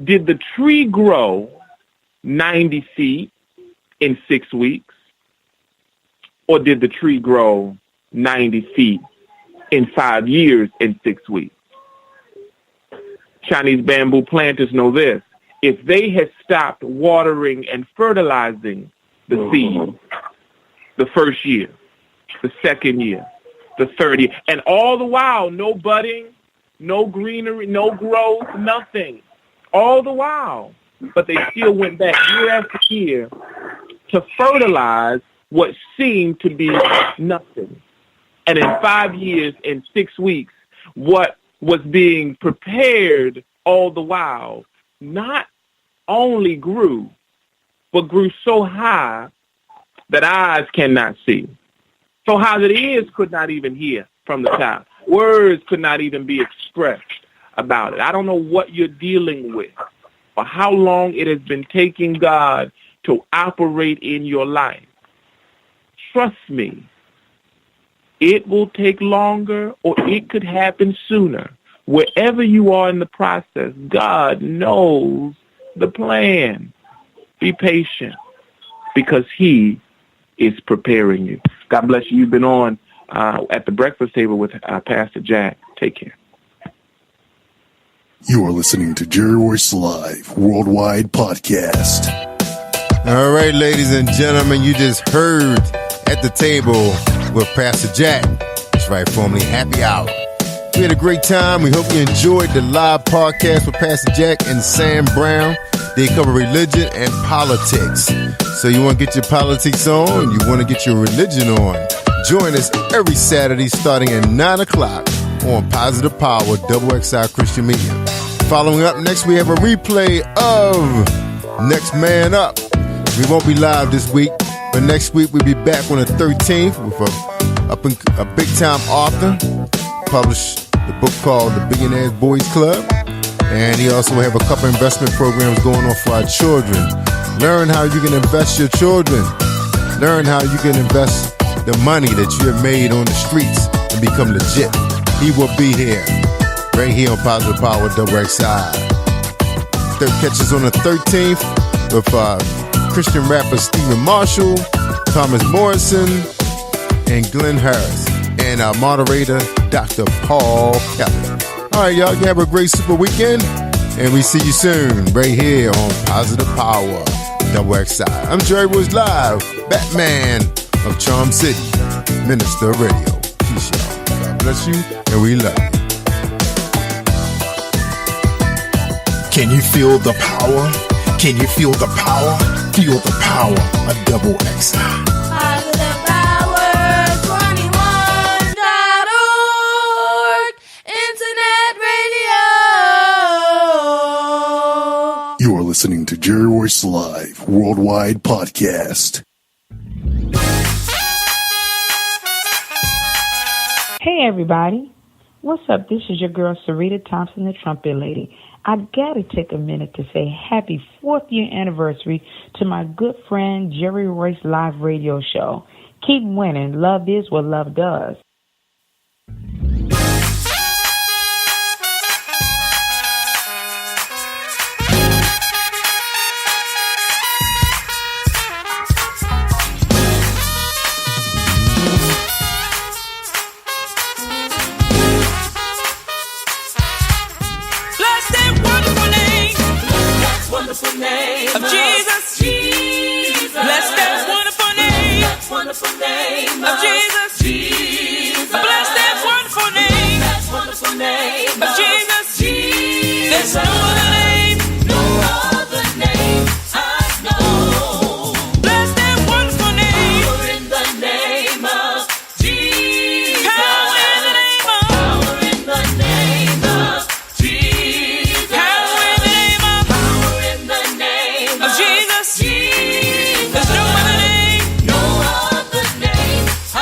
Speaker 8: did the tree grow 90 feet in 6 weeks, or did the tree grow 90 feet in 5 years and 6 weeks? Chinese bamboo planters know this. If they had stopped watering and fertilizing the seed the first year, the second year, the third year, and all the while, no budding, no greenery, no growth, nothing, all the while, but they still went back year after year to fertilize what seemed to be nothing. And in 5 years and 6 weeks, what was being prepared all the while not only grew, but grew so high that eyes cannot see. So high that ears could not even hear from the top. Words could not even be expressed about it. I don't know what you're dealing with or how long it has been taking God to operate in your life. Trust me, it will take longer or it could happen sooner. Wherever you are in the process, God knows the plan. Be patient because he is preparing you. God bless you. You've been on at the breakfast table with Pastor Jack. Take care.
Speaker 1: You are listening to Jerry Royce Live Worldwide Podcast.
Speaker 3: All right, ladies and gentlemen, you just heard At the Table with Pastor Jack. That's right, formerly Happy Hour. We had a great time. We hope you enjoyed the live podcast with Pastor Jack and Sam Brown. They cover religion and politics. So you want to get your politics on, you want to get your religion on. Join us every Saturday starting at 9 o'clock on Positive Power XXI Christian Media. Following up next, we have a replay of Next Man Up. We won't be live this week, but But next week we'll be back on the 13th with a big-time author. Published the book called The Billionaires Boys Club. And he also have a couple investment programs going on for our children. Learn how you can invest your children. Learn how you can invest the money that you have made on the streets and become legit. He will be here, right here on Positive Power XXI. Catch us on the 13th with Christian rapper Stephen Marshall, Thomas Morrison, and Glenn Harris, and our moderator, Dr. Paul Kelly. All right, y'all, you have a great super weekend, and we see you soon right here on Positive Power XXI. I'm Jerry Woods Live, Batman of Charm City, Minister of Radio. Peace, y'all. God bless you, and we love you.
Speaker 1: Can you feel the power? Can you feel the power? Feel the power of XXI.
Speaker 12: Positive Power 21.org Internet Radio.
Speaker 1: You are listening to Jerry Royce Live Worldwide Podcast.
Speaker 13: Hey everybody, what's up? This is your girl Sarita Thompson, the Trumpet Lady. I gotta take a minute to say happy 4th year anniversary to my good friend Jerry Royce Live Radio Show. Keep winning. Love is what love does.
Speaker 2: Name of Jesus. Bless that wonderful name. Of Jesus. Bless that wonderful name. Of Jesus. There's no other name. No other name I know. Bless that wonderful name. Power in the name of Jesus. Power in the name of. Power in the name of Jesus. Power in the name of. Power in the name of Jesus. There's no other name. No other name I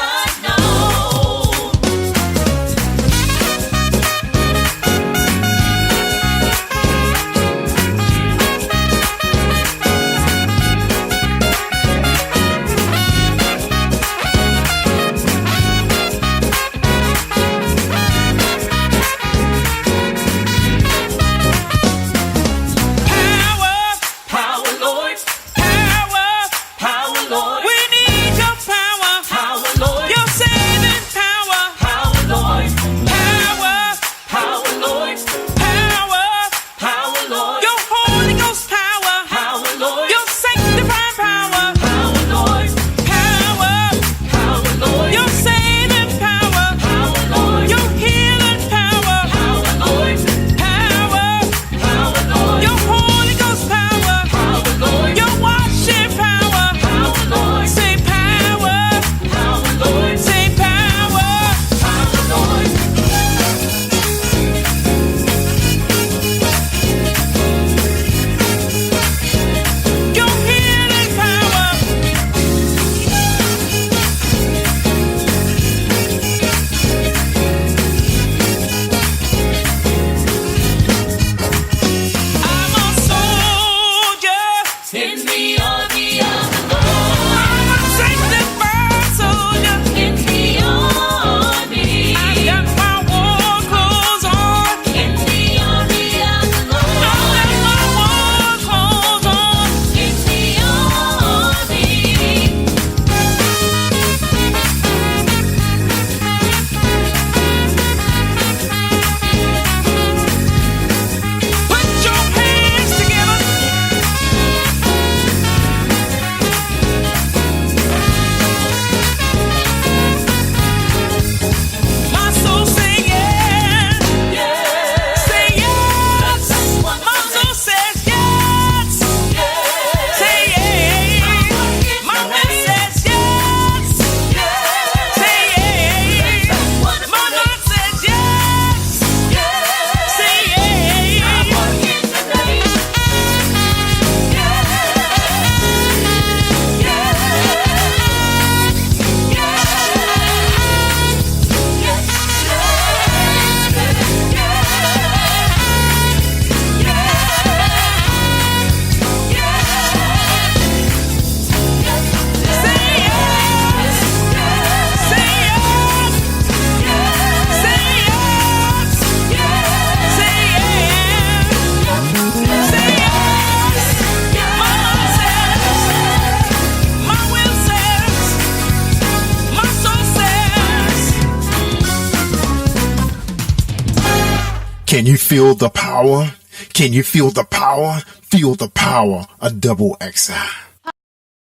Speaker 1: Can you feel the power? Can you feel the power? Feel the power of double XI.